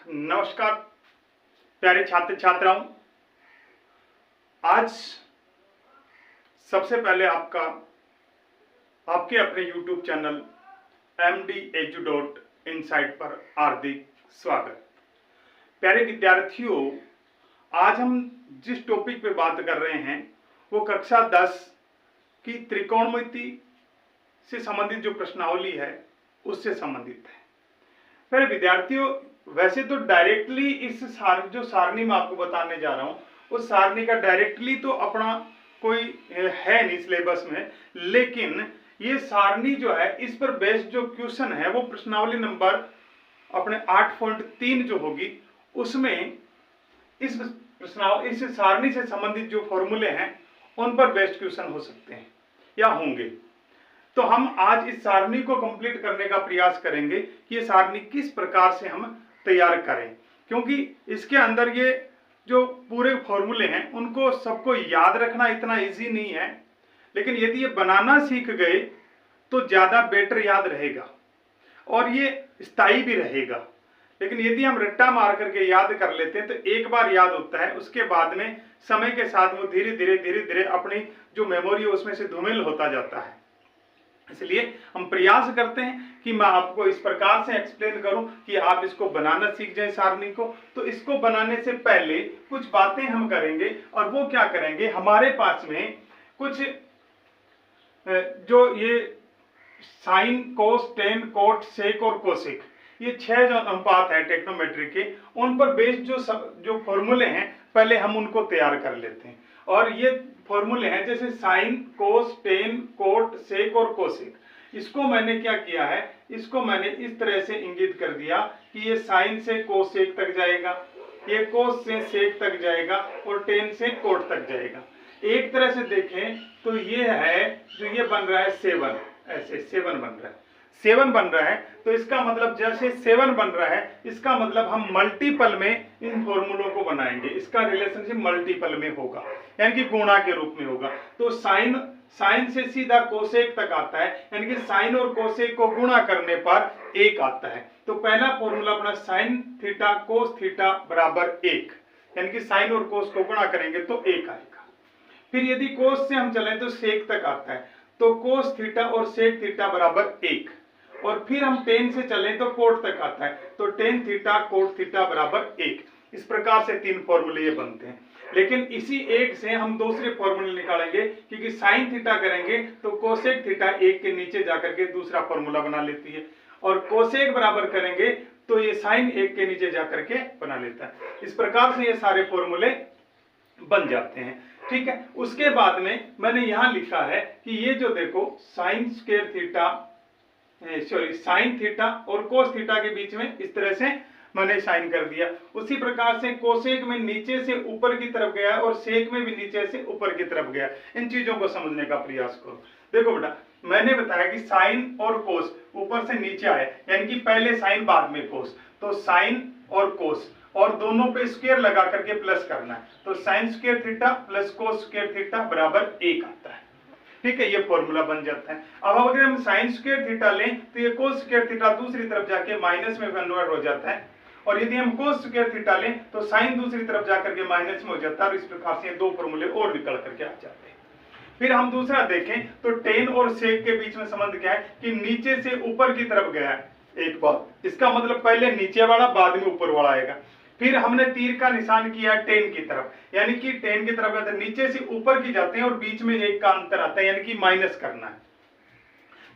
नमस्कार प्यारे छात्र छात्राओं। आज सबसे पहले आपके अपने YouTube चैनल mdedu.insight पर हार्दिक स्वागत। प्यारे विद्यार्थियों, आज हम जिस टॉपिक पे बात कर रहे हैं वो कक्षा 10 की त्रिकोणमिति से संबंधित जो प्रश्नावली है उससे संबंधित है। प्यारे विद्यार्थियों, वैसे तो डायरेक्टली इस जो सारणी में आपको बताने जा रहा हूं उस सारणी का डायरेक्टली तो अपना कोई है नहीं सिलेबस में, लेकिन ये सारणी जो है इस पर बेस्ड जो क्वेश्चन है वो प्रश्नावली नंबर अपने 8.3 जो होगी उसमें इस सारणी से संबंधित जो फॉर्मूले हैं उन पर बेस्ड क्वेश्चन हो सकते हैं या होंगे। तो हम आज इस सारणी को कंप्लीट करने का प्रयास करेंगे कि ये सारणी किस प्रकार से हम तैयार करें, क्योंकि इसके अंदर ये जो पूरे फॉर्मूले हैं उनको सबको याद रखना इतना इजी नहीं है, लेकिन यदि ये बनाना सीख गए तो ज़्यादा बेटर याद रहेगा और ये स्थायी भी रहेगा। लेकिन यदि हम रट्टा मार करके याद कर लेते हैं तो एक बार याद होता है, उसके बाद में समय के साथ वो धीरे धीरे अपनी जो मेमोरी है उसमें से धूमिल होता जाता है। इसलिए हम प्रयास करते हैं कि मैं आपको इस प्रकार से एक्सप्लेन करूं कि आप इसको बनाना सीख जाएं सारणी को। तो इसको बनाने से पहले कुछ बातें हम करेंगे, और वो क्या करेंगे, हमारे पास में कुछ जो ये साइन, कोस, टेन, कोट, सेक और कोसेक, ये 6 जो अनुपात है टेक्नोमेट्री के, उन पर बेस्ड जो फॉर्मूले हैं पहले हम उनको तैयार कर लेते हैं। और ये फॉर्मूले हैं जैसे साइन, कोस, टेन, कोट, सेक और कोसेक। इसको मैंने क्या किया है, इसको मैंने इस तरह से इंगित कर दिया कि ये साइन से कोसेक तक जाएगा, ये कोस से सेक तक जाएगा और टेन से कोट तक जाएगा। एक तरह से देखें तो ये है जो ये बन रहा है 7, ऐसे 7 बन रहा है, 7 बन रहा है। तो इसका मतलब जैसे 7 बन रहा है, इसका मतलब हम मल्टीपल में इन फॉर्मूलों को बनाएंगे। इसका रिलेशनशिप मल्टीपल में होगा, यानी कि गुणा के रूप में होगा। तो साइन से सीधा कोसेक तक आता है, यानी कि साइन और कोसेक को गुणा करने पर 1 आता है। तो पहला फॉर्मूला अपना साइन थीटा कोस थीटा बराबर 1, यानी कि साइन और कोस को गुणा करेंगे तो 1 आएगा। फिर यदि कोस से हम चलें तो सेक तक आता है, तो कोस थीटा और सेक थीटा बराबर 1। और फिर हम टेन से चलें तो कोट तक आता है, तो टेन थीटा कोट थीटा बराबर 1। इस प्रकार से 3 फॉर्मूले ये बनते हैं। लेकिन इसी एक से हम दूसरे फॉर्मूले निकालेंगे, क्योंकि साइन थीटा करेंगे तो कोसेक थीटा 1 के नीचे जाकर के दूसरा फॉर्मूला बना लेती है, और कोसेक बराबर करेंगे तो ये साइन 1 के नीचे जाकर के बना लेता है। इस प्रकार से ये सारे फॉर्मूले बन जाते हैं। ठीक है, उसके बाद में मैंने यहां लिखा है कि ये जो देखो sign square theta, sine theta और कोस थीटा के बीच में इस तरह से मैंने साइन कर दिया। उसी प्रकार से कोसेक में नीचे से ऊपर की तरफ गया और सेक में भी नीचे से ऊपर की तरफ गया। इन चीजों को समझने का प्रयास करो। देखो बेटा, मैंने बताया कि साइन और कोस ऊपर से नीचे आए, यानी कि पहले साइन बाद में कोस, तो साइन और कोस और दोनों पे स्क्वायर लगा करके प्लस करना है, तो sign square theta plus cos square theta बराबर 1 आता है। ठीक है, ये फॉर्मूला बन जाता है। अब अगर हम साइन स्क्वायर थीटा लें तो ये कोस स्क्वायर थीटा दूसरी तरफ जाके माइनस में कन्वर्ट हो जाता है, और यदि हम कोस स्क्वायर थीटा लें तो साइन दूसरी तरफ जाकर के माइनस में हो जाता है, और इस प्रकार से 2 फॉर्मूले और निकल करके आ जाते हैं। फिर हम दूसरा देखें तो टेन और सेक के बीच में संबंध क्या है कि नीचे से ऊपर की तरफ गया है एक बार, इसका मतलब पहले नीचे वाला बाद में ऊपर वाला आएगा। फिर हमने तीर का निशान किया टेन की तरफ, यानी कि टेन की तरफ नीचे से ऊपर की जाते हैं और बीच में 1 का अंतर आता है, यानी कि माइनस करना है।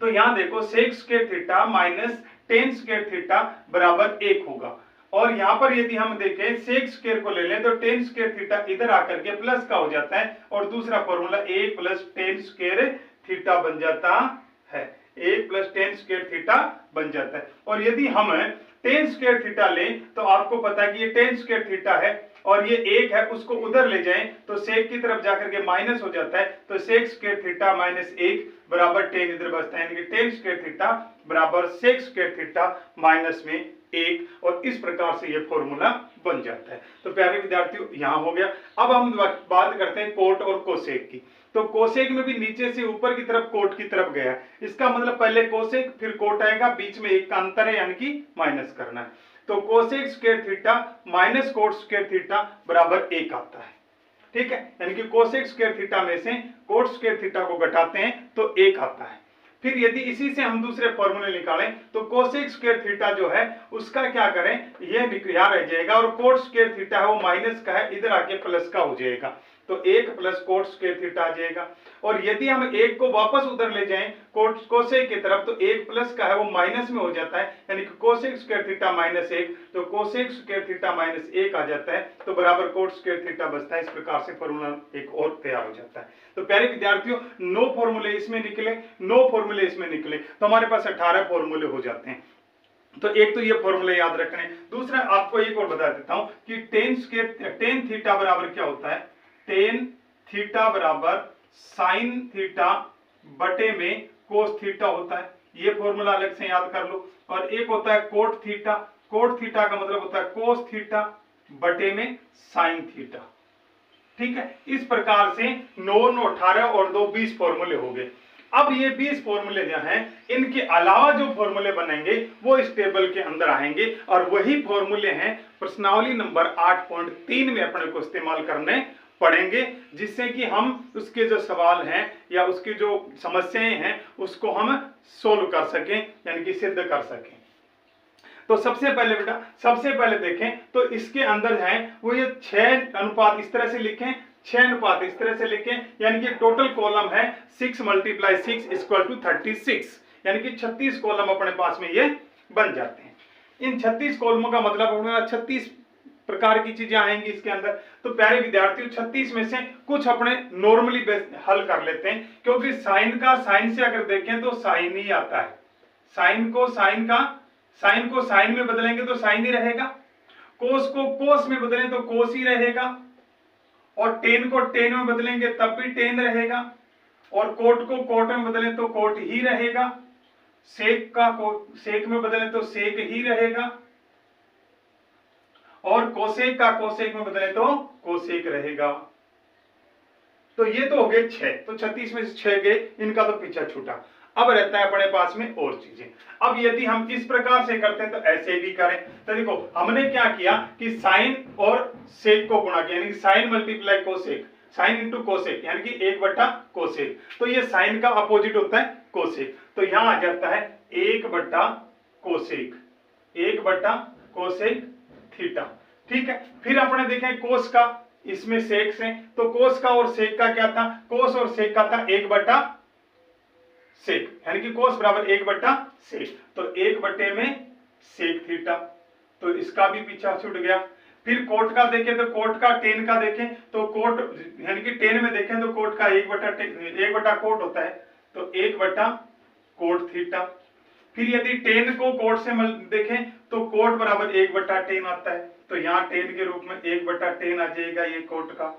तो यहां देखो sec square theta minus tan square theta बराबर 1 होगा। और यहां पर यदि हम देखें सेक स्क्वायर को ले लें तो टेन स्क्वायर थीटा इधर आकर के प्लस का हो जाता है, और दूसरा formula 1 plus ten square theta बन जाता है, 1 प्लस टेन स्क्वायर थीटा बन जाता है। और यदि हम टेन स्क्वायर थीटा लें तो आपको पता है कि ये टेन स्क्वायर थीटा है और ये 1 है, उसको उधर ले जाएं तो सेक की तरफ जाकर के माइनस हो जाता है, तो सेक स्क्वायर थीटा माइनस 1 बराबर टेन इधर बचता है, यानी कि टेन स्क्वायर थीटा बराबर सेक स्क्वायर थीटा माइनस में 1, और इस प्रकार से ये फॉर्मूला बन जाता है। तो प्यारे विद्यार्थियों, यहां हो गया। अब हम बात करते हैं कोट और कोसेक की। तो कोसेक में भी नीचे से ऊपर की तरफ कोट की तरफ गया, इसका मतलब पहले कोसेक फिर कोट आएगा, बीच में 1 का अंतर है, यानी कि माइनस करना है। तो cosec square theta minus cot square theta बराबर 1 आता है। ठीक है, यानी कि कोसेक स्क्वायर थीटा में से कोट स्क्वायर थीटा को घटाते हैं तो 1 आता है। फिर यदि इसी से हम दूसरे फॉर्मूले निकालें तो कोसेक स्क्वायर थीटा जो है उसका क्या करें, ये यहाँ रह जाएगा और कोट स्क्वायर थीटा है वो माइनस का है, इधर आके प्लस का हो जाएगा, तो 1 प्लस कोट स्क्वायर थीटा आ जाएगा। और यदि हम 1 को वापस उधर ले जाएं कोसेक की तरफ तो 1 प्लस का है वो माइनस में हो जाता है, यानी कि कोसेक स्क्वायर थीटा माइनस 1, तो कोसेक स्क्वायर थीटा माइनस 1 आ जाता है, तो बराबर कोट स्क्वायर थीटा बचता है। इस प्रकार से फॉर्मूला एक और तैयार हो जाता है। तो प्यारे विद्यार्थियों, 9 फॉर्मूले इसमें निकले, 9 फॉर्मूले इसमें निकले, तो हमारे पास 18 फॉर्मूले हो जाते हैं। तो एक तो ये फॉर्मूले याद रखने। दूसरा आपको एक और बता देता हूं कि टेन थीटा बराबर क्या होता है, टेन थीटा बराबर साइन थीटा बटे में कोस थीटा होता है। ये फॉर्मूला अलग से याद कर लो। और एक होता है कोट थीटा, कोट थीटा का मतलब होता है कोस थीटा बटे में साइन थीटा। ठीक है, इस प्रकार से 9, 9, 18 और 2 20 फॉर्मूले हो गए। अब ये 20 फॉर्मूले जो हैं, इनके अलावा जो फॉर्मूले बनेंगे वो इस टेबल के अंदर आएंगे और वही फॉर्मूले हैं प्रश्नावली नंबर 8.3 में अपने को इस्तेमाल करने पड़ेंगे, जिससे कि हम उसके जो सवाल हैं या उसकी जो समस्याएं हैं उसको हम सोल्व कर सकें, यानी कि सिद्ध कर सकें। तो सबसे पहले बेटा, सबसे पहले देखें तो इसके अंदर है वो ये 6 अनुपात इस तरह से लिखें, 6 अनुपात इस तरह से लिखें, यानी कि टोटल कॉलम है 6 × 6 = 36, यानी कि 36 कॉलम अपने पास में ये बन जाते हैं। इन 36 कॉलमों का मतलब 36 प्रकार की चीजें आएंगी इसके अंदर। तो प्यारे विद्यार्थियों, 36 में से कुछ अपने नॉर्मली हल कर लेते हैं, क्योंकि साइन का साइन से अगर देखें तो साइन ही आता है। साइन को साइन में बदलेंगे तो साइन ही रहेगा, कोस को कोस में बदलें तो कोस ही रहेगा, और टेन को टेन में बदलेंगे तब भी टेन रहेगा, और कोट को कोट में बदलें तो कोट ही रहेगा, सेक का सेक में बदलें तो सेक ही रहेगा, और कोसेक का कोसेक में बदले तो कोसेक रहेगा। तो ये तो हो गए 6, तो 36 में से 6 गए, इनका तो पीछा छूटा। अब रहता है अपने पास में और चीजें। अब यदि हम इस प्रकार से करते हैं तो ऐसे भी करें। तो देखो हमने क्या किया कि साइन और सेक को गुणा किया, यानी कि sine multiply cosec, sine into cosec, यानी कि 1/कोसेक। तो ये साइन का अपोजिट होता है कोसेक, तो यहां आ जाता है 1/कोसेक, 1/कोसेक थीटा। ठीक है, फिर अपने देखें कोस का, इसमें सेक से, तो कोस का और सेक का क्या था, कोस और सेक का था 1/सेक, यानी कि कोस बराबर 1/सेक, तो 1 में सेक थीटा, तो इसका भी पीछा छूट गया। फिर कोट का देखें तो कोट का, टेन का देखें तो कोट, यानी कि टेन में देखें तो कोट का 1/कोट होता है, तो 1/कोट थीटा। फिर यदि टेन को कोट से देखें तो कोट बराबर 1/10 आता है, तो यहाँ टेन के रूप में 1/10 आ जाएगा ये कोट का।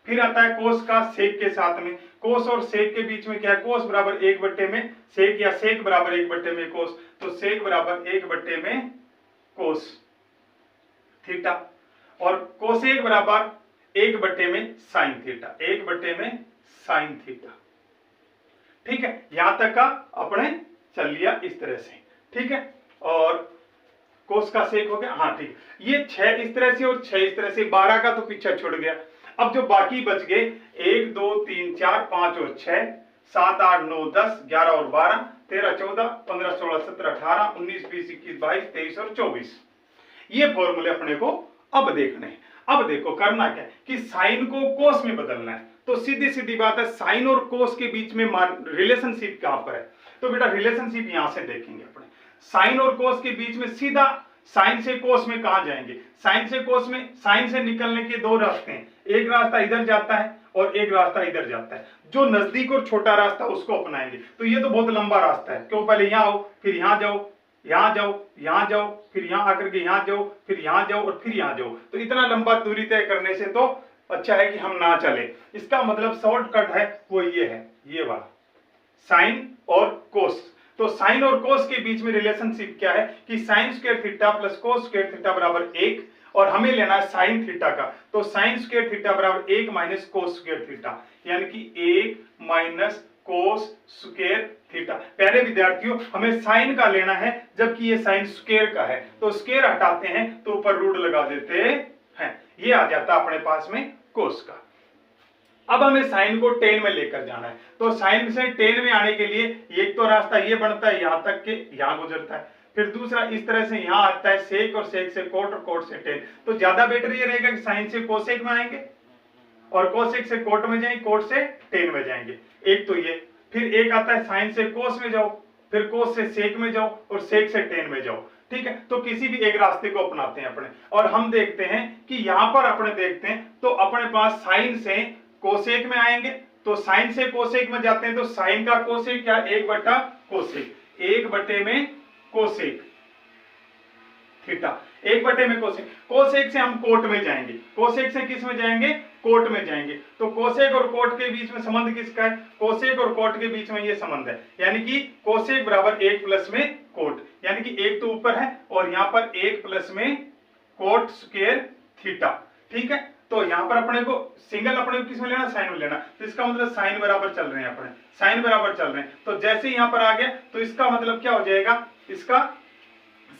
फिर आता है कोस का सेक के साथ में, कोस और सेक के बीच में क्या है, कोस बराबर 1 में सेक, या सेक बराबर 1 में कोस, तो सेक बराबर 1 में कोस थीटा, और कोसेक बराबर 1 में साइन थीटा, 1 में साइन थीटा। ठीक है, यहां तक का अपने चल लिया इस तरह से। ठीक है, और कोस का सेक हो गया। हाँ ठीक है, ये 6 इस तरह से और 6 इस तरह से, 12 का तो पीछा छुड़ गया। अब जो बाकी बच गए 1 2 3 4 5 और 6, 7 8 9 10 11 और 12 13 14 15 16 17 18 19 20 21 22 23 और 24, ये फॉर्मूले अपने को अब देखने हैं। अब देखो करना क्या है कि साइन को कोस में बदलना है, तो सीधी सीधी बात है साइन और कोस के बीच में रिलेशनशिप कहां पर है, तो बेटा रिलेशनशिप यहां से देखेंगे अपने। साइन और कोस के बीच में सीधा साइन से कोस में कहां जाएंगे, साइन से कोस में, साइन से निकलने के 2 रास्ते हैं, एक रास्ता इधर जाता है और एक रास्ता इधर जाता है। जो नजदीक और छोटा रास्ता उसको अपनाएंगे। तो ये तो बहुत लंबा रास्ता है, क्यों, पहले यहां आओ, फिर यहां जाओ, यहां जाओ, यहां जाओ, फिर यहां आकर के यहां जाओ, फिर यहां जाओ और फिर यहां जाओ। तो इतना लंबा दूरी तय करने से तो अच्छा है कि हम ना चले। इसका मतलब शॉर्टकट है वो ये है, ये वाला साइन और कोस। तो साइन और कोस के बीच में रिलेशनशिप क्या है कि sign square theta plus cos square theta बराबर 1, और हमें लेना है साइन थीटा का, तो साइन स्क्वायर थीटा बराबर 1 माइनस कोस स्क्वायर थीटा, यानी कि 1 माइनस कोस स्क्वायर थीटा। प्यारे विद्यार्थियों, हमें साइन का लेना है, जबकि ये साइन स्क्वायर का है, तो स्क्वायर हटाते हैं तो ऊपर रूट लगा देते हैं, ये आ जाता अपने पास में कोस का। अब हमें साइन को टेन में लेकर जाना है, तो साइन से टेन में आने के लिए एक तो रास्ता ये बनता है यहां तक के यहां गुजरता है, फिर दूसरा इस तरह से यहां आता है सेक, और सेक से कोट, और कोट से टेन। तो ज्यादा बेटर ये रहेगा कि साइन से कोसेक में आएंगे और कोसेक से कोट में जाएंगे, कोट से टेन में जाएंगे, एक तो ये। फिर एक आता है साइन से कोस में जाओ, फिर कोस से सेक में जाओ, और सेक से टेन में जाओ, ठीक है। तो किसी भी एक रास्ते को अपनाते हैं अपने, और हम देखते हैं कि यहां पर अपने देखते हैं तो अपने पास साइन से कोसेक में आएंगे, तो साइन से कोसेक में जाते हैं तो साइन का कोसेक क्या, 1 कोसेक, 1 में कोसेक थीटा, 1 में कोसेक। कोसेक से हम कोट में जाएंगे, कोसेक से किस में जाएंगे, कोट में जाएंगे। तो कोसेक और कोट के बीच में संबंध किसका है, कोसेक और कोट के बीच में ये संबंध है, यानी कि कोसेक बराबर 1 प्लस में कोट, यानी कि एक तो ऊपर है और यहां पर 1 प्लस में कोट स्क्वायर थीटा, ठीक है। तो यहां पर अपने को सिंगल अपने को किस में लेना, साइन में लेना, तो इसका मतलब साइन बराबर चल रहे हैं अपने, साइन बराबर चल रहे हैं। तो जैसे यहां पर आ गया तो इसका मतलब क्या हो जाएगा, इसका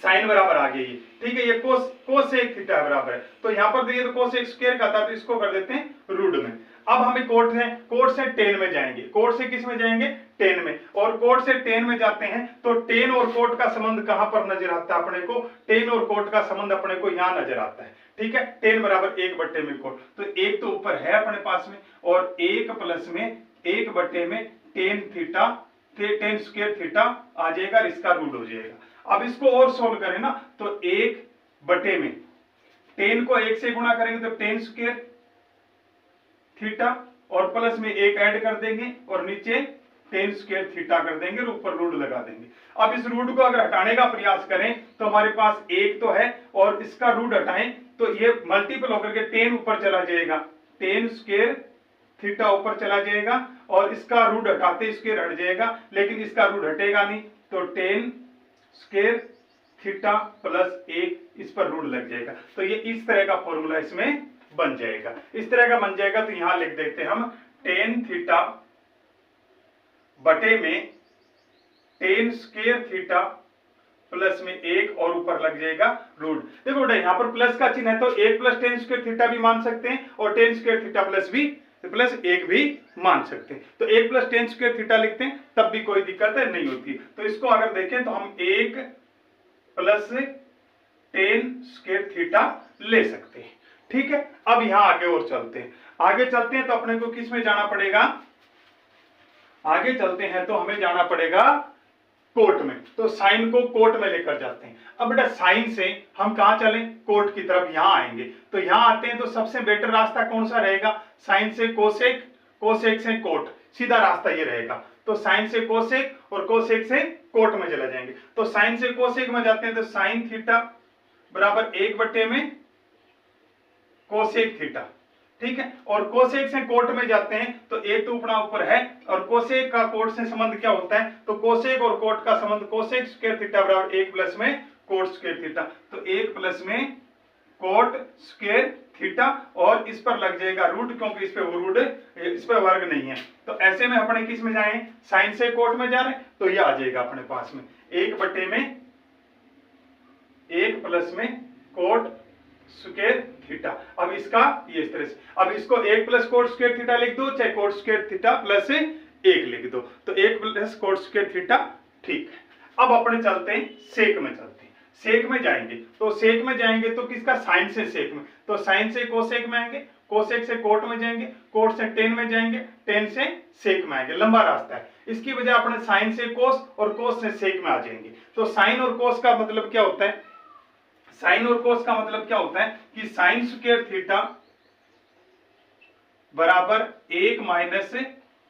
साइन बराबर आ गई, ठीक है। ये कोसेक थीटा बराबर है, तो यहां पर देखिए तो कोसेक स्क्वायर का था, तो इसको कर देते हैं रूट में। अब हमें कोट से टेन में जाएंगे, कोट से किस में जाएंगे, टेन में, और कोट से टेन में जाते हैं तो टेन और कोट का संबंध कहां पर नजर आता है अपने को, टेन और कोट का संबंध अपने को यहां नजर आता है, ठीक है। टेन बराबर 1 में कोट, तो एक तो ऊपर है अपने पास में, और 1 प्लस में 1 में tan theta, tan square theta आ जाएगा, इसका रूट हो जाएगा। अब इसको और सोल्व करें ना, तो 1 में टेन को 1 से गुणा करेंगे तो टेन स्क्वायर थीटा, और प्लस में 1 ऐड कर देंगे और नीचे टेन स्क्वायर थीटा कर देंगे और ऊपर रूट लगा देंगे। अब इस रूट को अगर हटाने का प्रयास करें तो हमारे पास 1 तो है, और इसका रूट हटाएं तो ये मल्टीपल होकर के टेन ऊपर चला जाएगा, टेन स्क्वायर थीटा ऊपर चला जाएगा, और इसका रूट हटाते स्क्वायर हट जाएगा, लेकिन इसका रूट हटेगा नहीं, तो टेन स्क्वायर थीटा प्लस 1 इस पर रूट लग जाएगा। तो ये इस तरह का फॉर्मूला इसमें बन जाएगा, इस तरह का बन जाएगा। तो यहां लिख देते हैं हम टेन थीटा बटे में टेन स्क्वायर थीटा प्लस में 1 और ऊपर लग जाएगा रूट। देखो बेटा यहां पर प्लस का चिन्ह है, तो 1 प्लस टेन स्क्वायर थीटा भी मान सकते हैं, और टेन स्क्वायर थीटा प्लस 1 भी मान सकते हैं। तो 1 प्लस टेन स्क्वायर थीटा लिखते हैं, तब भी कोई दिक्कत नहीं होती। तो इसको अगर देखें तो हम 1 प्लस टेन स्क्वायर थीटा ले सकते हैं, ठीक है। अब यहां आगे और चलते हैं, आगे चलते हैं तो अपने को किस में जाना पड़ेगा, आगे चलते हैं तो हमें जाना पड़ेगा कोट में, तो साइन को कोट में लेकर जाते हैं। अब बेटा साइन से हम कहां चलें, कोट की तरफ, यहां आएंगे। तो यहां आते हैं तो सबसे बेटर रास्ता कौन सा रहेगा, साइन से कोसेक, कोसेक से कोट, सीधा रास्ता ये रहेगा। तो साइन से कोसेक और कोसेक से कोट में चला जाएंगे। तो साइन से कोसेक में जाते हैं तो साइन थीटा बराबर 1 में कोसेक थीटा, ठीक है। और कोसेक से कोट में जाते हैं तो एक तो उपना ऊपर है, और कोसेक का कोट से संबंध क्या होता है, तो कोसेक और कोट का संबंध कोसेक स्क्वायर थीटा बराबर 1 प्लस में कोट स्क्वायर थीटा, तो 1 प्लस में कोट स्क्वायर थीटा, और इस पर लग जाएगा रूट, क्योंकि इस पे वो रूट, इस पे वर्ग नहीं है। तो ऐसे में अपने किस में जाए, साइन से कोट में जा रहे हैं, तो ये आ जाएगा अपने पास में 1 में 1 प्लस में कोट स्क्वायर थीटा। अब इसका ये इस तरह से, अब इसको 1 प्लस कोट स्क्वायर थीटा लिख दो, चाहे कोट स्क्वायर थीटा प्लस 1 लिख दो, तो 1 प्लस कोट स्क्वायर थीटा, ठीक है। अब अपने चलते हैं सेक में, चलते हैं सेक में जाएंगे। तो सेक में जाएंगे तो किसका, साइन से सेक में, तो साइन से कोसेक में आएंगे, कोसेक से कोट में जाएंगे, कोट से टेन में जाएंगे, टेन से सेक में आएंगे, लंबा रास्ता है। इसकी वजह अपने साइन से कोस और कोस से सेक में आ जाएंगे। तो साइन और कोस का मतलब क्या होता है, साइन और कोस का मतलब क्या होता है कि साइन स्क्वायर थीटा बराबर 1 माइनस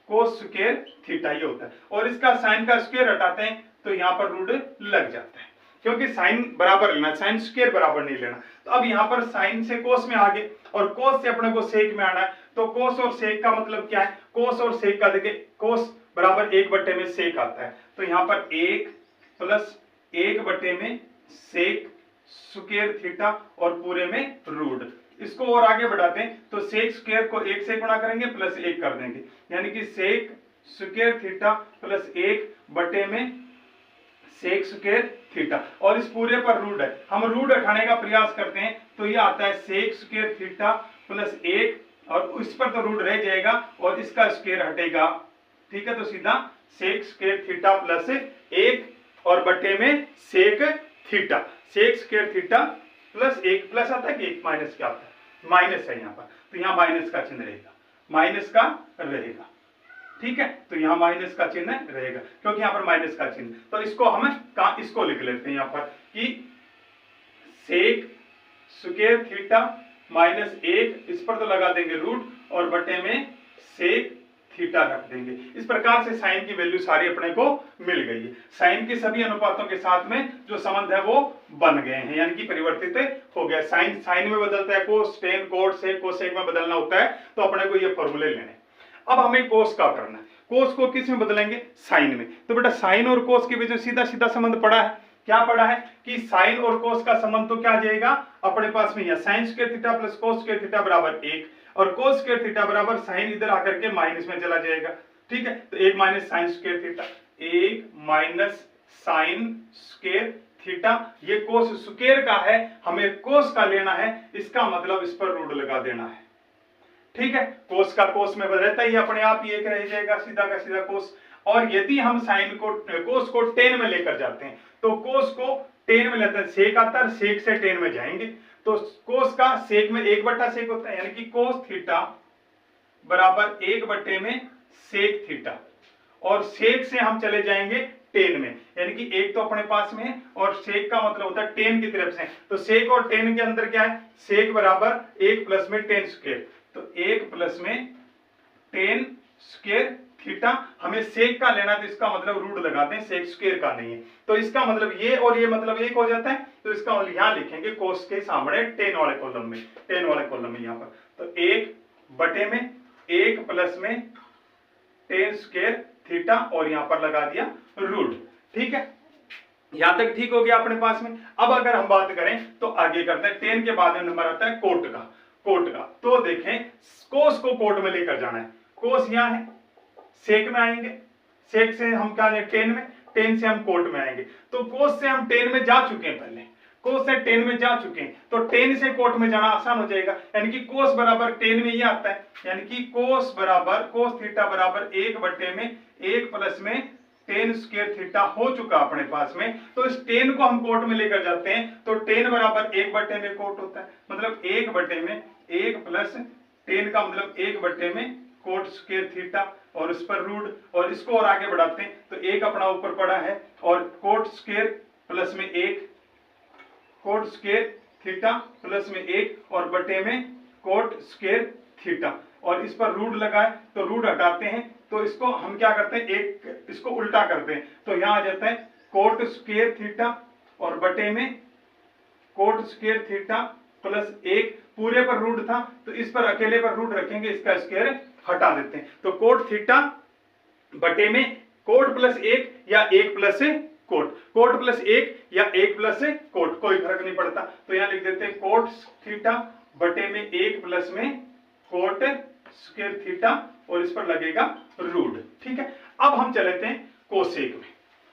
कोस स्क्वायर थीटा, ये होता है। और इसका साइन का स्क्वायर हटाते हैं तो यहां पर रूट लग जाता है, क्योंकि साइन बराबर लेना, साइन स्क्वायर बराबर नहीं लेना। तो अब यहां पर साइन से कोस में आ गए, और कोस से अपने को सेक में आना है। तो कोस और सेक का मतलब क्या है, कोस और सेक का देखिए, कोस बराबर 1 में सेक आता है, तो यहां पर 1 प्लस 1 में सेक स्क्वायर थीटा और पूरे में रूट। इसको और आगे बढ़ाते हैं तो सेक स्क्वायर को 1 से गुणा करेंगे प्लस 1 कर देंगे, यानी कि सेक स्क्वायर थीटा प्लस 1 बटे में सेक स्क्वायर थीटा, और इस पूरे पर रूट है, हम रूट हटाने का प्रयास करते हैं तो ये आता है सेक स्क्वायर थीटा प्लस 1, और इस पर तो रूट रह जाएगा और इसका स्क्वायर हटेगा, ठीक है। तो सीधा सेक स्क्वायर थीटा प्लस 1 और बटे में sec theta, sec square theta plus 1, plus आता है कि 1 माइनस क्या आता है, माइनस है यहाँ पर, तो यहाँ माइनस का चिन्ह रहेगा, माइनस का रहेगा, ठीक है। तो यहाँ माइनस का चिन्ह रहेगा क्योंकि यहाँ पर माइनस का चिन्ह, तो इसको हम इसको लिख लेते हैं यहाँ पर कि सेक स्क्वायर थीटा माइनस 1, इस पर तो लगा देंगे रूट और बटे में सेक थीटा रख देंगे। इस प्रकार से साइन की वैल्यू सारी अपने को मिल गई है। साइन के सभी अनुपातों के साथ में जो संबंध है वो बन गए हैं, यानी कि परिवर्तित हो गया। साइन साइन में बदलता है, cos tan cot sec cosec में बदलना होता है, तो अपने को ये फॉर्मूले लेने। अब हमें कोस का करना है, कोस को किस में बदलेंगे, साइन में। तो बेटा साइन और कोस के बीच में सीधा सीधा संबंध पड़ा है, क्या पड़ा है कि साइन और कोस का संबंध तो क्या आ जाएगा अपने पास में, sign square theta plus cos square theta बराबर 1, और कोस स्क्वायर थीटा बराबर साइन इधर आकर के माइनस में चला जाएगा, ठीक है। तो 1 minus sine square theta, 1 minus sine square theta, ये कोस स्क्वायर का है, हमें कोस का लेना है, इसका मतलब इस पर रूट लगा देना है, ठीक है। कोस का कोस में बदलता ही अपने आप ही एक रह जाएगा, सीधा का सीधा कोस। और यदि हम साइन को कोस को टेन में लेकर जाते हैं तो कोस को टेन में लेते हैं, सेक आता है, सेक से टेन में जाएंगे तो कोस का सेक में 1/सेक होता है, यानी कि कोस थीटा बराबर 1 में सेक थीटा, और सेक से हम चले जाएंगे टेन में, यानी कि 1 तो अपने पास में है और सेक का मतलब होता है टेन की तरफ से, तो सेक और टेन के अंदर क्या है, सेक बराबर 1 प्लस में टेन स्क्वायर, तो 1 प्लस में टेन स्क्वायर थीटा। हमें सेक का लेना, तो इसका मतलब रूट लगाते हैं, सेक स्क्वायर का नहीं है, तो इसका मतलब ये और ये मतलब एक हो जाता है, तो इसका मतलब यहां लिखेंगे कोस के सामने टेन वाले कॉलम में, टेन वाले कॉलम में यहां पर, तो 1 बटे में 1 प्लस में टेन स्क्वायर थीटा, और यहां पर लगा दिया रूट, ठीक है। यहां तक ठीक हो गया अपने पास में। अब अगर हम बात करें तो आगे करते हैं, टेन के बाद में नंबर आता है कोट का, कोट का। तो देखें कोस को कोट में लेकर जाना है, कोस यहां है, सेक में आएंगे, सेक से हम क्या है टेन में, टेन से हम कोट में आएंगे, तो कोस से हम टेन में जा चुके हैं, पहले कोस से टेन में जा चुके हैं, तो टेन से कोट में जाना आसान हो जाएगा, यानी कि कोस बराबर टेन में ये आता है, यानी कि कोस बराबर कोस थीटा बराबर 1 बटे में 1 प्लस में टेन स्क्वायर थीटा हो चुका अपने पास में। तो इस टेन को हम कोट में लेकर जाते हैं, तो टेन बराबर 1 बटे में कोट होता है, मतलब 1 बटे में 1 प्लस टेन का मतलब 1 बटे में कोट स्क्वायर थीटा, और इस पर रूट, और इसको और आगे बढ़ाते हैं तो 1 अपना ऊपर पड़ा है, और कोट स्क्वायर प्लस में 1 कोट स्क्वायर थीटा प्लस में 1 और बटे में कोट स्क्वायर थीटा, और इस पर रूट लगाए तो रूट हटाते हैं, तो इसको हम क्या करते हैं, एक इसको उल्टा करते हैं, तो यहां आ जाता है कोट स्क्वायर थीटा और बटे में कोट स्क्वायर थीटा प्लस 1, पूरे पर रूट था तो इस पर अकेले पर रूट रखेंगे, इसका स्क्वायर हटा देते हैं, तो कोट थीटा बटे में कोट प्लस 1 या 1 प्लस कोट, कोट प्लस 1 या 1 प्लस कोट, कोई फर्क नहीं पड़ता, तो यहां लिख देते हैं कोट थीटा बटे में 1 प्लस में कोट स्क्वायर थीटा, और इस पर लगेगा रूट, ठीक है। अब हम चलते हैं कोसेक में,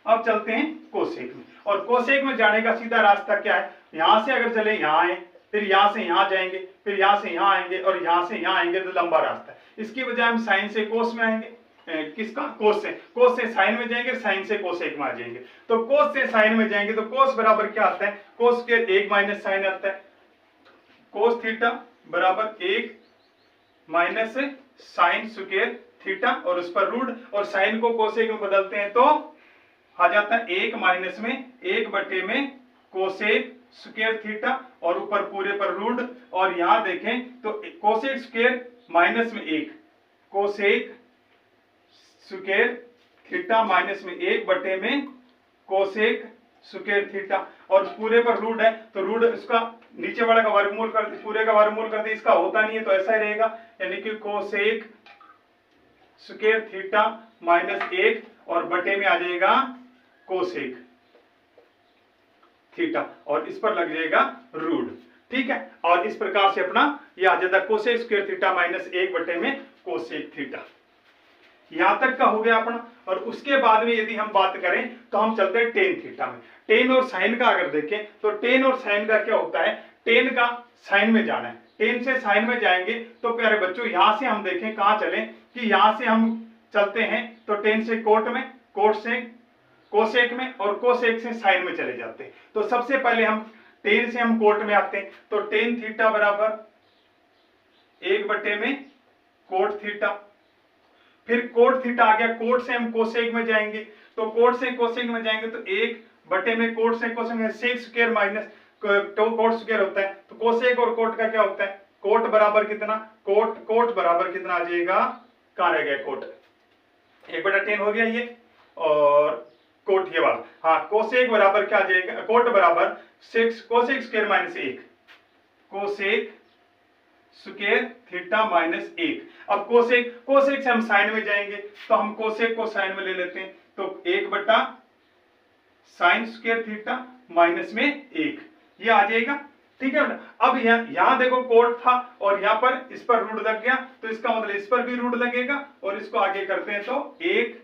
अब चलते हैं कोसेक में, और कोसेक में जाने का सीधा रास्ता क्या है, यहां से अगर चले यहां आए, फिर यहां से यहां जाएंगे, फिर यहां से यहां आएंगे, और यहां से यहां आएंगे, तो लंबा रास्ता है। इसकी बजाय हम साइन से कोस में आएंगे, किसका, कोस से साइन में जाएंगे, साइन से कोसेक में आ जाएंगे, तो कोस से साइन में जाएंगे तो कोस बराबर क्या आता है, कोस के 1 माइनस साइन आता है, कोस थीटा बराबर 1 माइनस साइन स्क्वायर थीटा, और उस पर रूट, और साइन को कोसेक में बदलते हैं तो आ जाता है 1 माइनस में 1 बटे में कोसेक स्क्वायर थीटा, और ऊपर पूरे पर रूट, और यहां देखें तो कोसेक स्क्वायर माइनस में 1 कोसेक स्क्वायर थीटा माइनस में 1 बटे में कोसेक स्क्वायर थीटा, और पूरे पर रूट है तो रूट इसका नीचे वाला का वर्गमूल कर दे, पूरे का वर्गमूल कर दे, इसका होता नहीं है तो ऐसा ही रहेगा, यानी कि कोसेक स्क्वायर थीटा माइनस 1 और बटे में आ जाएगा कोसेक थीटा, और इस पर लग जाएगा रूट, ठीक है। और इस प्रकार से अपना यह आ जाता है कोसेक स्क्वायर थीटा माइनस 1 बटे में कोसेक थीटा। यहां तक का हो गया अपना। और उसके बाद में यदि हम बात करें तो हम चलते हैं टेन थीटा में। टेन और साइन का अगर देखें तो टेन और साइन का क्या होता है, टेन का साइन में जाना है, टेन से साइन में जाएंगे तो प्यारे बच्चों यहां से हम देखें कहां चले कि यहां से हम चलते हैं तो टेन से कोट में, कोट से कोसेक में और कोसेक से साइन में चले जाते हैं। तो सबसे पहले हम टेन से हम कोट में आते हैं तो टेन थीटा बराबर 1 में कोट थीटा। फिर कोट थीटा आ गया, कोट से हम कोसेक में जाएंगे तो कोट से कोसेक में जाएंगे तो 1 में कोट से कोसेक में sec square minus cot square होता है। तो कोसेक और कोट का क्या होता है, कोट बराबर कितना, कोट बराबर कितना आ जाएगा, कहां रह गया कोट, 1/10 हो गया ये, और कोट ये वाला, हाँ कोसेक बराबर क्या आ जाएगा, कोट बराबर cosec square minus 1, cosec square theta minus 1। अब कोसेक से हम साइन में जाएंगे तो हम कोसेक को साइन में ले लेते हैं तो 1/sin स्क्वायर थीटा माइनस में 1 ये आ जाएगा। ठीक है, अब यहां देखो कोट था और यहां पर इस पर रूट लग गया तो इसका मतलब इस पर भी रूट लगेगा और इसको आगे करते हैं तो 1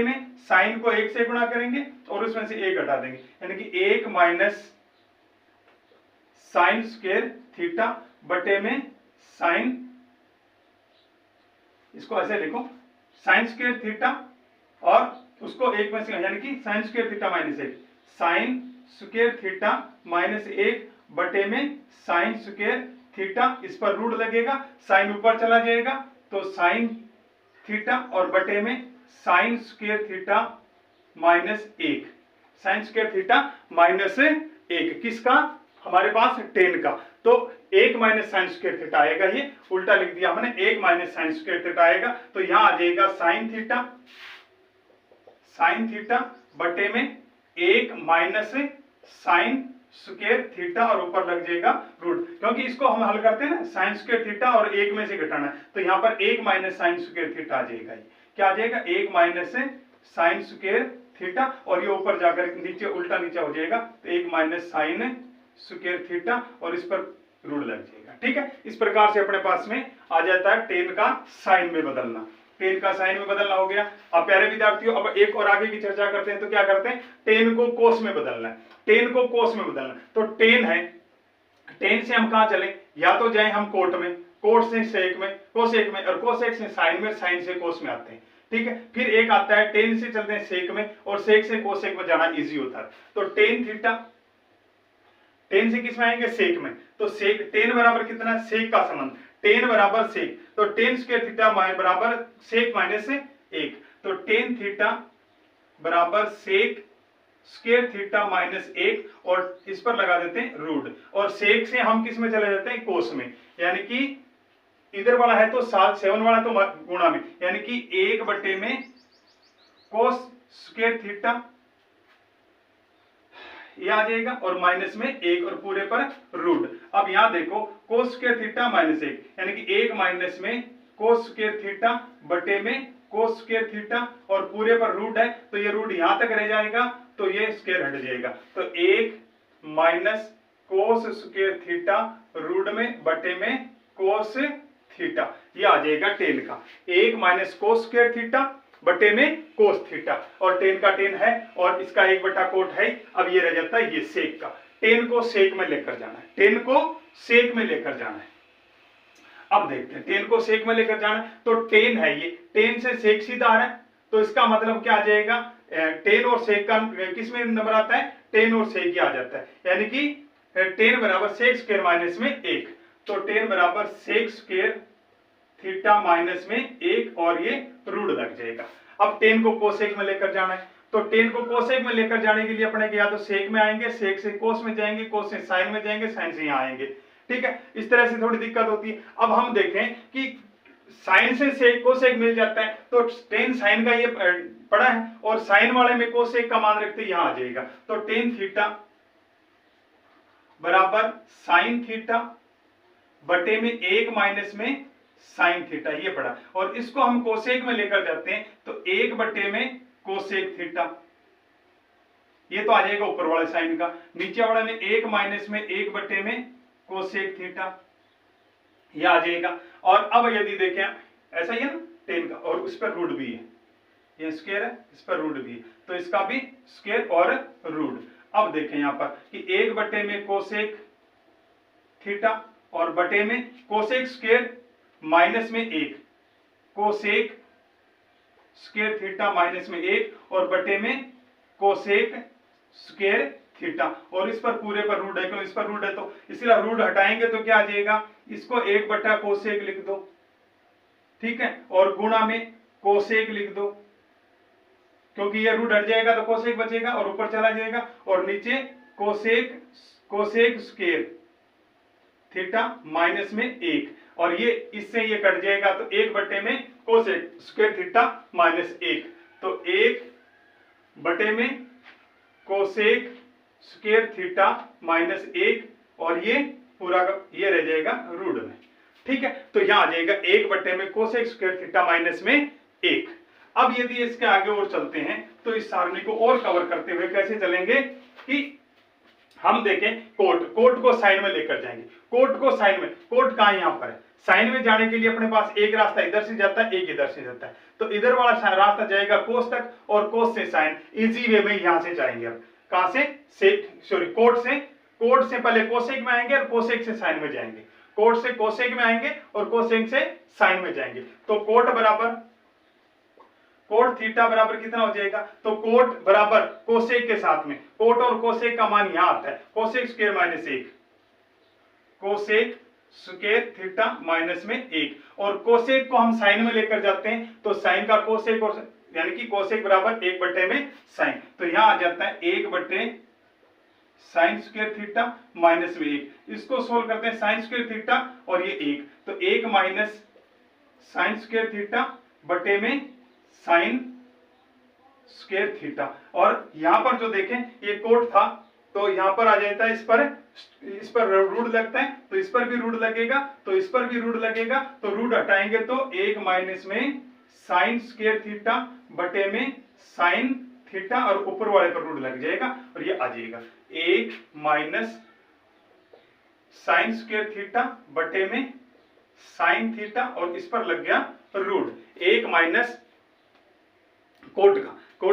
में साइन को 1 से गुणा करेंगे और उसमें से 1 घटा देंगे, यानी कि 1 माइनस साइन स्क्वायर थीटा बटे में साइन, इसको ऐसे लिखो साइन स्क्वायर थीटा और उसको 1 में से, यानी कि sign square theta minus 1, sign square theta minus 1 बटे में साइन स्क्वायर थीटा, इस पर रूट लगेगा, साइन ऊपर चला जाएगा तो साइन थीटा और बटे में sign square theta minus 1, sign square theta minus 1 किसका, हमारे पास टेन का। तो 1 माइनस साइन स्क्वायर थीटा आएगा, ये उल्टा लिख दिया हमने, 1 माइनस साइन स्क्वायर थीटा आएगा तो यहां आ जाएगा साइन थीटा बटे में 1 माइनस साइन स्क्वायर थीटा और ऊपर लग जाएगा रूट, क्योंकि इसको हम हल करते हैं ना साइन स्क्वायर थीटा और 1 में से घटाना है तो यहां पर 1 माइनस साइन स्क्वायर थीटा आ जाएगा, क्या आ जाएगा 1 माइनस साइन स्क्वायर थीटा और ये ऊपर जाकर नीचे उल्टा नीचे हो जाएगा तो 1 माइनस साइन स्क्वायर थीटा और इस पर रूट लग जाएगा। ठीक है, इस प्रकार से अपने पास में आ जाता है टेन का साइन में बदलना, टेन का साइन में बदलना हो गया। अब प्यारे विद्यार्थियों अब एक और आगे की चर्चा करते हैं तो क्या करते हैं, टेन को कोस में बदलना है, टेन को कोस में बदलना तो टेन है, टेन से हम कहां चले, या तो जाए हम कोट में, कोट से सेक में, कोसेक में और कोसेक से साइन में, साइन से कोस में आते हैं। ठीक है, फिर एक आता है टेन से चलते हैं सेक में और सेक से कोसेक में जाना इजी होता है तो टेन थीटा, टेन से किस में आएंगे सेक में, तो सेक टेन बराबर कितना, सेक का संबंध, टेन बराबर सेक तो टेन स्क्वायर थीटा बराबर सेक माइनस 1 तो टेन थीटा बराबर सेक स्क्वायर थीटा माइनस 1 और इस पर लगा देते हैं रूट और सेक से हम किस में चले जाते हैं कोस में, यानी कि इधर वाला है तो 7 वाला तो गुणा में, यानी कि 1 बटे में कोस स्क्वायर थीटा ये आ जाएगा और माइनस में 1 और पूरे पर रूट। अब यहां देखो कोस स्क्वायर थीटा माइनस 1 यानी कि 1 माइनस में कोस स्क्वायर थीटा बटे में कोस स्क्वायर थीटा और पूरे पर रूट है तो ये रूट यहां तक रह जाएगा तो ये स्क्वायर हट जाएगा तो 1 minus cos square theta root में बटे में कोस थीटा ये आ जाएगा टेन का, 1 माइनस कोस स्क्वायर थीटा बटे में कोस थीटा और टेन का टेन है और इसका 1 बटा कोट है। अब ये रह जाता है ये सेक का, टेन को सेक में लेकर जाना है, टेन को सेक में लेकर जाना है। अब देखते हैं टेन को सेक में लेकर जाना है तो टेन है ये, टेन से सेक सीधा आ रहा है तो इसका मतलब क्या आ जाएगा, टेन और सेक का किस में नंबर आता है, टेन और सेक ही आ जाता है, यानी कि टेन बराबर सेक स्क्वायर माइनस में 1 तो टेन बराबर सेक स्क्वायर थीटा माइनस में 1 और ये रूट लग जाएगा। अब टेन को कोसेक में लेकर जाना है तो टेन को कोसेक में लेकर जाने के लिए अपने या तो सेक में आएंगे, सेक से कोस में जाएंगे, कोस से साइन में जाएंगे, साइन से यहाँ आएंगे। ठीक है, इस तरह से थोड़ी दिक्कत होती है। अब हम देखें कि साइन से सेक कोसेक मिल जाता है तो टेन साइन का ये पड़ा है और साइन वाले में कोसेक का मान रखते यहाँ आ जाएगा तो टेन थीटा बराबर साइन थीटा बटे में 1 माइनस में साइन थीटा ये पड़ा और इसको हम कोसेक में लेकर जाते हैं तो 1 बटे में कोसेक थीटा ये तो आ जाएगा ऊपर वाले साइन का, नीचे वाले में 1 माइनस में 1 बटे में कोसेक थीटा ये आ जाएगा। और अब यदि देखें ऐसा ही है ना, टेन का, और उस पर रूट भी है, ये स्क्वायर है, इस पर रूट भी है, तो इसका भी स्क्वायर और रूट। अब देखें यहाँ पर कि 1 में कोसेक थीटा और बटे में कोसेक स्क्वायर माइनस में 1, कोसेक स्क्वायर थीटा माइनस में 1 और बटे में कोसेक स्क्वायर थीटा, और इस पर पूरे पर रूट है, क्यों इस पर रूट है तो इसलिए रूट हटाएंगे तो क्या आ जाएगा, इसको 1 कोसेक लिख दो, ठीक है, और गुणा में कोसेक लिख दो, क्योंकि ये रूट हट जाएगा तो कोसेक बचेगा और ऊपर चला जाएगा, और नीचे कोसेक स्क्वायर थीटा माइनस में 1, और ये इससे ये कट जाएगा तो 1 में कोसेक स्क्वायर थीटा माइनस 1, तो 1 में कोसेक स्क्वायर थीटा माइनस 1, और ये पूरा ये रह जाएगा रूट में, ठीक है। तो यहां आ जाएगा 1 में कोसेक स्क्वायर थीटा माइनस में 1। अब यदि इसके आगे और चलते हैं तो इस सारणी को और कवर करते हुए कैसे चलेंगे कि हम देखें कोट को साइन में लेकर जाएंगे, कोट को साइन में, कोट कहां यहां पर है, साइन में जाने के लिए अपने पास एक रास्ता इधर से जाता है, एक इधर से जाता है, तो इधर वाला रास्ता जाएगा कोस तक और कोस से साइन, इजी वे में यहां से जाएंगे। अब कहां से कोट से पहले कोसेक में आएंगे और कोसेक से साइन में जाएंगे, कोट से कोसेक में आएंगे और कोसेक से साइन में जाएंगे, तो कोट थीटा बराबर कितना हो जाएगा, तो कोट बराबर कोसेक के साथ में, कोट और कोसेक का मान यहां आता है, cosec square minus 1, cosec square theta minus में 1, और कोसेक को हम साइन में लेकर जाते हैं तो साइन का कोसेक, और यानी कि कोसेक बराबर 1 में साइन, तो यहां आ जाता है 1 साइन स्क्वायर थीटा माइनस में 1, इसको सोल्व करते हैं, साइन स्क्वायर थीटा और ये 1, तो 1 माइनस साइन स्क्वायर थीटा बटे में साइन स्क्वायर थीटा, और यहां पर जो देखें ये कोट था तो यहां पर आ जाता है, इस पर रूट लगता है तो इस पर भी रूट लगेगा, तो इस पर भी रूट लगेगा, तो रूट हटाएंगे तो 1 माइनस में साइन स्क्वायर थीटा बटे में साइन थीटा, और ऊपर वाले पर रूट लग जाएगा और ये आ जाएगा 1 माइनस साइन स्क्वायर थीटा बटे में साइन थीटा, और इस पर लग गया रूट, 1 माइनस कोट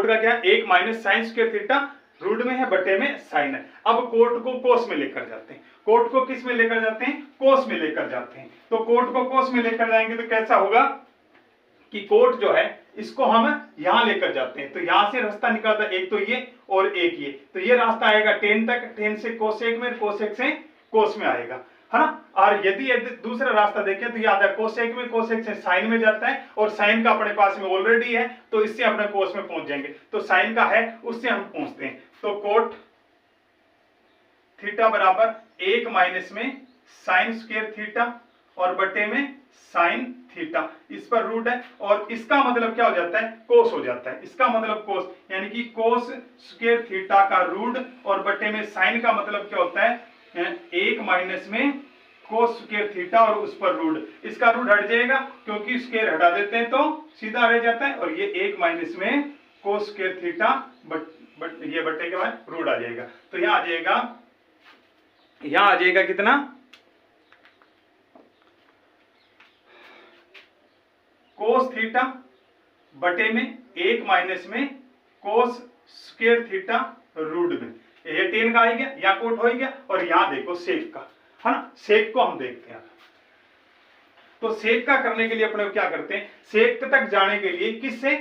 का क्या है, 1 minus sine square theta root में है बटे में साइन है। अब कोट को कोस में लेकर जाते हैं, कोट को किस में लेकर जाते हैं, कोस में लेकर जाते हैं, तो कोट को कोस में लेकर जाएंगे तो कैसा होगा कि कोट जो है इसको हम यहां लेकर जाते हैं, तो यहां से रास्ता निकलता है एक तो ये और एक ये, तो ये रास्ता आएगा टेन तक, टेन से कोसेक में, कोसेक से कोस में आएगा, है ना। और यदि दूसरा रास्ता देखें तो ये आता है कोसेक में, कोसेक से साइन में जाता है, और साइन का अपने पास में ऑलरेडी है तो इससे अपने कोस में पहुंच जाएंगे, तो साइन का है उससे हम पहुंचते हैं, तो कोट थीटा बराबर 1 माइनस में साइन स्क्वायर थीटा और बटे में साइन थीटा, इस पर रूट है, और इसका मतलब क्या हो जाता है, कोस हो जाता है, इसका मतलब कोस, यानी कि कोस स्क्वायर थीटा का रूट और बटे में साइन का मतलब क्या होता है 1 माइनस में कोस स्क्वायर थीटा और उस पर रूट, इसका रूट हट जाएगा क्योंकि स्क्वायर हटा देते हैं तो सीधा रह जाता है, और ये 1 माइनस में कोस स्क्वायर थीटा ये बट्टे के बाद रूट आ जाएगा, तो यहां आ जाएगा कितना, कोस थीटा बटे में 1 माइनस में कोस स्क्वायर थीटा रूट में, ये टेन का आ गया, यहाँ कोट हो गया, और यहां देखो सेक का, है ना, सेक को हम देखते हैं। तो सेक का करने के लिए अपने क्या करते हैं, सेक तक जाने के लिए किससे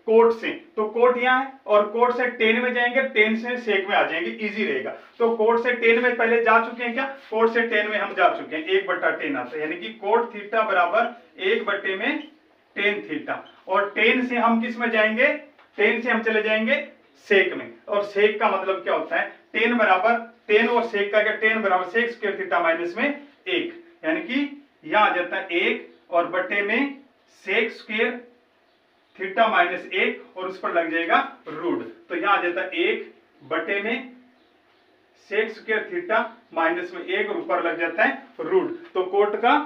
कोट से, तो कोट यहाँ है और कोट से टेन में जाएंगे, टेन से सेक में आ जाएंगे, इजी रहेगा। तो कोट से टेन में पहले जा चुके हैं, क्या कोट से टेन में हम जा चुके हैं, 1/10 आता है, यानी कि कोट थीटा बराबर 1 में टेन थीटा, और टेन से हम किस में जाएंगे, टेन से हम चले जाएंगे सेक में, और सेक का मतलब क्या होता है, टेन बराबर टेन और सेक का क्या, टेन बराबर सेक स्क्वायर थीटा माइनस में 1, यानी कि यहां आ जाता है 1 और बटे में सेक स्क्वायर थीटा माइनस 1 और उस पर लग जाएगा रूट, तो यहां आ जाता है 1 बटे में सेक स्क्वायर थीटा माइनस में 1 और ऊपर लग जाता है रूट, तो कोट का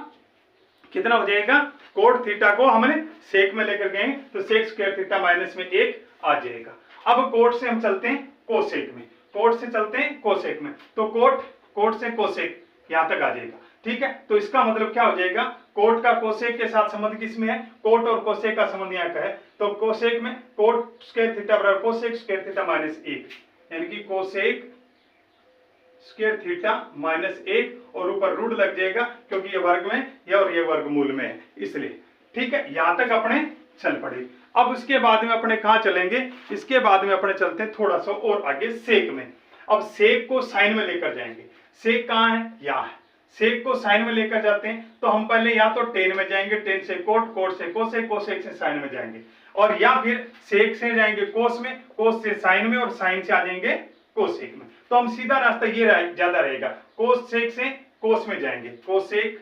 कितना हो जाएगा, कोट थीटा को हमने सेक में लेकर गए तो सेक स्क्वायर थीटा माइनस में 1 आ जाएगा। अब कोट से हम चलते हैं कोसेक में, कोट से चलते हैं कोसेक में, तो कोट से कोसेक, यहां तक आ जाएगा। ठीक है, तो इसका मतलब क्या हो जाएगा, कोट का कोसेक के साथ संबंध किसमें है, कोट और कोसेक का संबंध यहाँ का है, तो कोसेक में कोट स्क्वायर थीटा बराबर कोसेक स्क्वायर थीटा माइनस 1, यानी कि कोसेक स्क्वायर थीटा माइनस 1 और ऊपर रूट लग जाएगा क्योंकि ये वर्ग में है और ये वर्गमूल में है इसलिए। ठीक है, यहां तक अपने चल पड़े। अब उसके बाद में अपने कहां चलेंगे, इसके बाद में अपने चलते हैं थोड़ा सा और आगे सेक में। अब सेक को साइन में लेकर जाएंगे, सेक कहां है, यहाँ है, सेक को साइन में लेकर जाते हैं तो हम पहले या तो टेन में जाएंगे, टेन से कोट, कोट से कोसेक, कोसेक से साइन में जाएंगे, और या फिर सेक से जाएंगे कोस में, कोस से साइन में, और साइन से आ जाएंगे कोसेक में। तो हम सीधा रास्ता ये ज्यादा रहेगा, कोसेक से कोस में जाएंगे, कोसेक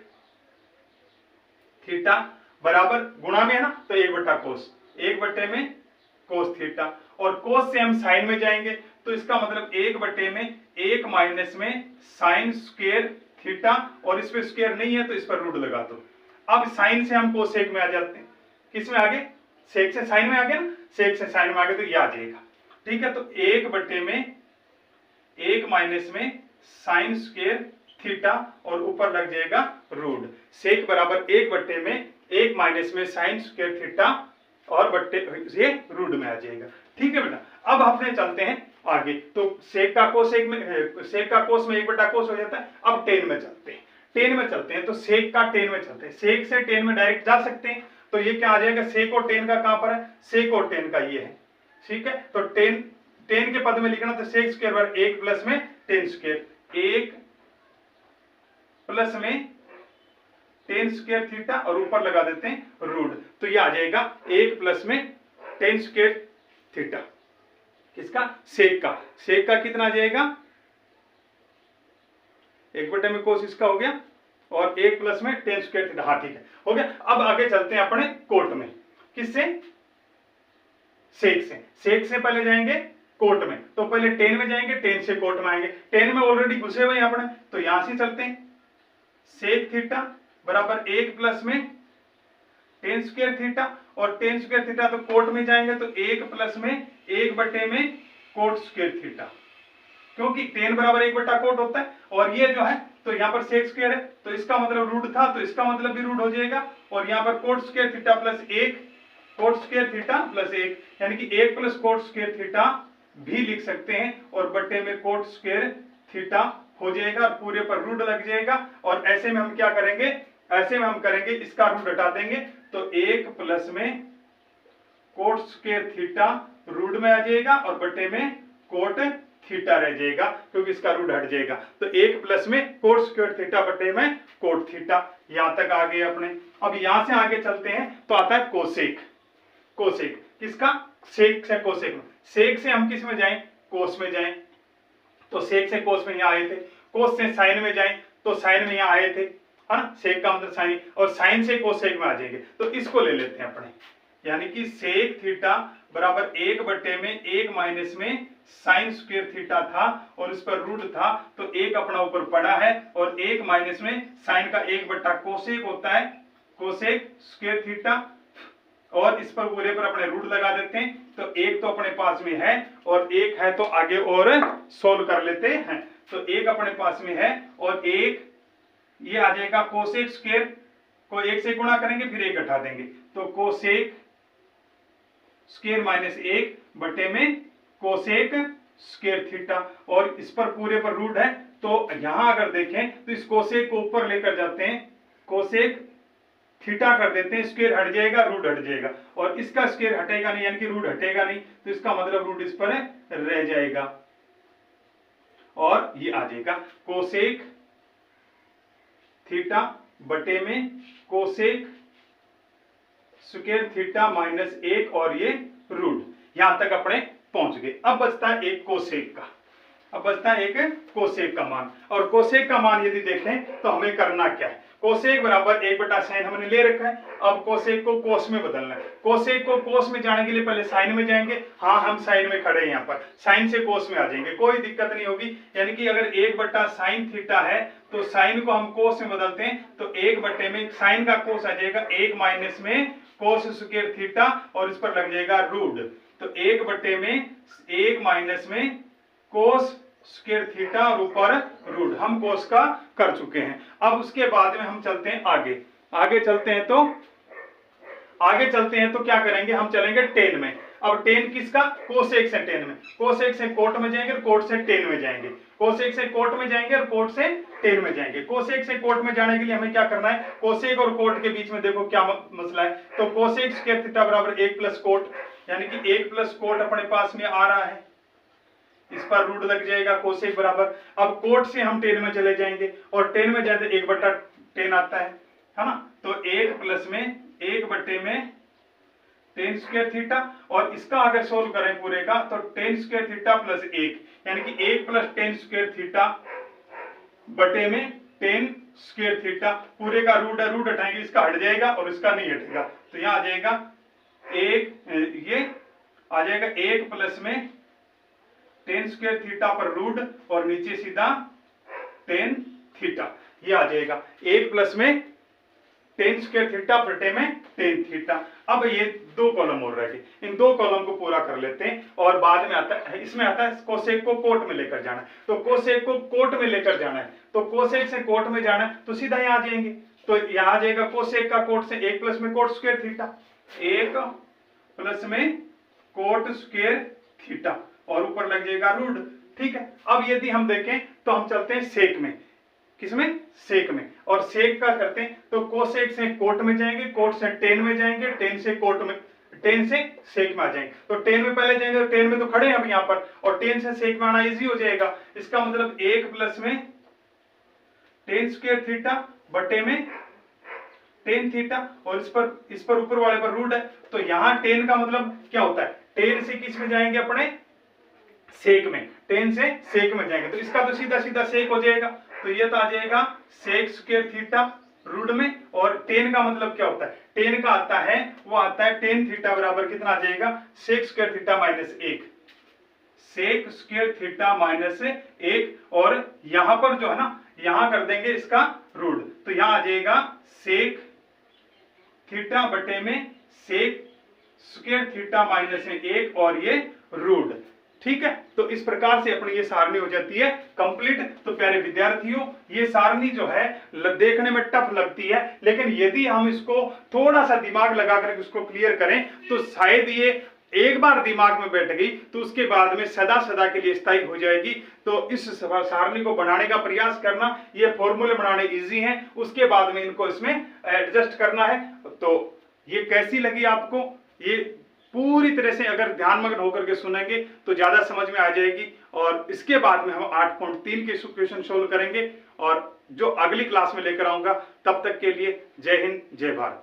थीटा बराबर गुणा में है ना, तो 1/कोस, 1 में कोस थीटा, और कोस से हम साइन में जाएंगे तो इसका मतलब 1 में 1 माइनस में साइन स्क्वायर थीटा, और इस पे स्क्वायर नहीं है तो इस पर रूट लगा दो। अब साइन से हम कोसेक में आ जाते हैं, किस में आगे, सेक से साइन में आ गए ना, सेक से साइन में आ गए तो ये आ जाएगा। ठीक है, तो 1 में 1 माइनस में साइन स्क्वायर थीटा और ऊपर लग जाएगा रूट, सेक बराबर 1 में 1 माइनस में साइन स्क्वायर थीटा और बट्टे ये रूट में आ जाएगा। ठीक है बेटा, अब अपने चलते हैं आगे, तो सेक का कोसेक में, सेक का कोस में 1/कोस हो जाता है। अब टेन में चलते हैं, टेन में चलते हैं तो सेक का टेन में चलते हैं, सेक से टेन में डायरेक्ट जा सकते हैं, तो ये क्या आ जाएगा, सेक और टेन का कहां पर है, सेक और टेन का ये है। ठीक है, तो टेन के पद में लिखना तो सेक स्क्वायर बराबर 1 प्लस में टेन स्क्वायर, 1 प्लस में टेन स्क्वायर थीटा और ऊपर लगा देते हैं रूट, तो ये आ जाएगा 1 प्लस में टेन स्क्वायर थीटा, किसका, सेक का, सेक का कितना आ जाएगा, 1 में कोस इसका हो गया और 1 प्लस में टेन स्क्वायर थीटा। हाँ ठीक है, हो गया। अब आगे चलते हैं अपने कोट में, किससे, सेक से, सेक से पहले जाएंगे कोट में, तो पहले टेन में जाएंगे, टेन से कोट में आएंगे, टेन में ऑलरेडी घुसे हुए हैं अपने, तो यहां से चलते हैं, सेक थीटा बराबर 1 प्लस में टेन स्क्वायर थीटा, और टेन स्क्वायर थीटा तो कोट में जाएंगे तो 1 प्लस में 1 में कोट स्क्वायर थीटा, क्योंकि टेन बराबर 1/कोट होता है, और ये जो है तो यहाँ पर सेक स्क्वायर है तो इसका मतलब रूट था, तो इसका मतलब भी रूट हो जाएगा, और यहाँ पर coat square theta plus 1 coat square theta plus 1, यानी कि 1 प्लस कोट स्क्वायर थीटा भी लिख सकते हैं, और बट्टे में कोट स्क्वायर थीटा हो जाएगा, और पूरे पर रूट लग जाएगा। और ऐसे में हम क्या करेंगे, ऐसे में हम करेंगे इसका रूट हटा देंगे, तो 1 प्लस में कोट स्क्वायर थीटा रूट में आ जाएगा, और बट्टे में कोट थीटा रह जाएगा क्योंकि इसका रूट हट जाएगा, तो 1 प्लस में कोट स्क्वायर थीटा बट्टे में कोट थीटा। यहां तक आ गए अपने। अब यहां से आगे चलते हैं तो आता है कोसेक, कोसेक किसका, सेक से कोसेक में, सेक से हम किस में जाएं, कोस में जाएं, तो सेक से कोस में यहाँ आए थे, कोस से साइन में जाएं तो साइन में यहाँ आए थे, है ना, सेक का मतलब साइन, और साइन से कोसेक में आ जाएंगे, तो इसको ले लेते हैं अपने, यानी कि सेक थीटा बराबर 1 में 1 माइनस में साइन स्क्वायर थीटा था और इस पर रूट था, तो 1 अपना ऊपर पड़ा है, और 1 माइनस में साइन का 1/कोसेक होता है, कोसेक स्क्वायर थीटा, और इस पर पूरे पर अपने रूट लगा देते हैं, तो 1 तो अपने पास में है और 1 है तो आगे और सोल्व कर लेते हैं, तो 1 अपने पास में है और 1 ये आ जाएगा कोसेक स्क्वायर को 1 से गुणा करेंगे फिर 1 घटा देंगे, तो कोसेक स्क्वायर माइनस 1 बटे में कोसेक स्क्वायर थीटा, और इस पर पूरे पर रूट है, तो यहां अगर देखें तो इस कोसेक को ऊपर लेकर जाते हैं, कोसेक थीटा कर देते हैं, स्क्वायर हट जाएगा, रूट हट जाएगा, और इसका स्क्वायर हटेगा नहीं, यानी कि रूट हटेगा नहीं, तो इसका मतलब रूट इस पर रह जाएगा, और ये आ जाएगा कोसेक थीटा बटे में कोसेक स्क्वायर थीटा माइनस 1 और ये रूट। यहां तक अपने पहुंच गए। अब बचता है एक कोसेक का, अब बचता है एक कोसेक का मान, और कोसेक का मान यदि देखें तो हमें करना क्या है, कोसेक बराबर 1/साइन हमने ले रखा है, अब कोसेक को कोस में बदलना है, कोसेक को कोस में जाने के लिए पहले साइन में जाएंगे, हाँ हम साइन में खड़े हैं, यहाँ पर साइन से कोस में आ जाएंगे, कोई दिक्कत नहीं होगी, यानी कि अगर 1/साइन थीटा है तो साइन को हम कोस में बदलते हैं, तो 1 में साइन का कोस आ जाएगा 1 माइनस में कोस स्क्वायर थीटा, और इस पर लग जाएगा रूट, तो 1 में 1 माइनस में कोस स्क्वायर थीटा और ऊपर रूट, हम कोस का कर चुके हैं। अब उसके बाद में हम चलते हैं आगे, आगे चलते हैं तो क्या करेंगे, हम चलेंगे टेन में। अब टेन किसका, कोसेक से टेन में, कोसेक से कोट में जाएंगे और कोट से टेन में जाएंगे, कोसेक से कोट में जाएंगे और कोट से टेन में जाएंगे। कोसेक से कोट में जाने के लिए हमें क्या करना है, कोसेक और कोट के बीच में देखो क्या मसला है, तो कोसेक स्क्वायर थीटा बराबर 1 प्लस कोट, यानी कि 1 प्लस कोट अपने पास में आ रहा है, इस पर रूट लग जाएगा कोसेक बराबर। अब कोट से हम टेन में चले जाएंगे और टेन में जाए तो 1/10 आता है ना, तो 1 प्लस में 1/में टेन स्क्वायर थीटा, और इसका अगर सोल्व करें पूरे का तो टेन स्क्वायर थीटा प्लस 1, यानी कि 1 प्लस टेन स्क्वायर थीटा बटे में टेन स्क्वायर थीटा, पूरे का रूट है, रूट हटाएंगे इसका हट जाएगा और इसका नहीं हटेगा, तो यहाँ आ जाएगा 1 प्लस में टेन स्क्वायर थीटा पर रूट और नीचे सीधा टेन थीटा, ये आ जाएगा 1 प्लस में टेन स्क्वायर थीटा बटे में टेन थीटा। अब ये 2 कॉलम और रह गए, इन 2 कॉलम को पूरा कर लेते हैं और बाद में आता है, इसमें आता है कोसेक को कोट में लेकर जाना है, तो कोसेक को कोट में लेकर जाना है, तो कोसेक से कोट में जाना है तो सीधा यहाँ आ जाएंगे, तो यहाँ आ जाएगा कोसेक का कोट से 1 प्लस में कोट स्क्वायर थीटा, 1 प्लस में कोट स्क्वायर थीटा और ऊपर लग जाएगा रूट, ठीक है। अब यदि हम देखें तो हम चलते हैं सेक में, किसमें, सेक में, और सेक का करते हैं तो कोसेक से कोट में जाएंगे, कोट से टेन में जाएंगे, टेन से कोट में, टेन से सेक में आ जाएंगे, तो टेन में पहले जाएंगे, तो टेन में तो खड़े हैं हम यहाँ पर, और टेन से सेक में आना इजी हो जाएगा, इसका मतलब 1 प्लस में टेन स्क्वायर थीटा बटे में टेन थीटा, और इस पर ऊपर वाले पर रूट है, तो यहाँ टेन का मतलब क्या होता है, टेन से किस में जाएंगे, अपने सेक में, टेन से सेक में जाएंगे, तो इसका तो सीधा सीधा सेक हो जाएगा, तो ये तो आ जाएगा सेक स्क्वायर थीटा रूट में, और टेन का मतलब क्या होता है, टेन का आता है, वो आता है टेन थीटा बराबर कितना आ जाएगा, sec square theta minus 1, sec square theta minus 1, और यहां पर जो है ना, यहां कर देंगे इसका रूट, तो यहां आ जाएगा सेक थीटा बटे में सेक स्क्वायर थीटा माइनस 1 और ये रूट, ठीक है। तो इस प्रकार से अपनी ये सारणी हो जाती है कंप्लीट। तो प्यारे विद्यार्थियों, ये सारणी जो है देखने में टफ लगती है, लेकिन यदि हम इसको थोड़ा सा दिमाग लगाकर इसको क्लियर करें तो शायद ये एक बार दिमाग में बैठ गई तो उसके बाद में सदा सदा के लिए स्थायी हो जाएगी। तो इस सारणी को बनाने का प्रयास करना, ये फॉर्मूले बनाने इजी हैं, उसके बाद में इनको इसमें एडजस्ट करना है। तो ये कैसी लगी आपको, ये पूरी तरह से अगर ध्यानमग्न होकर के सुनेंगे तो ज्यादा समझ में आ जाएगी। और इसके बाद में हम 8.3 के क्वेश्चन सोल्व करेंगे और जो अगली क्लास में लेकर आऊंगा, तब तक के लिए जय हिंद जय भारत।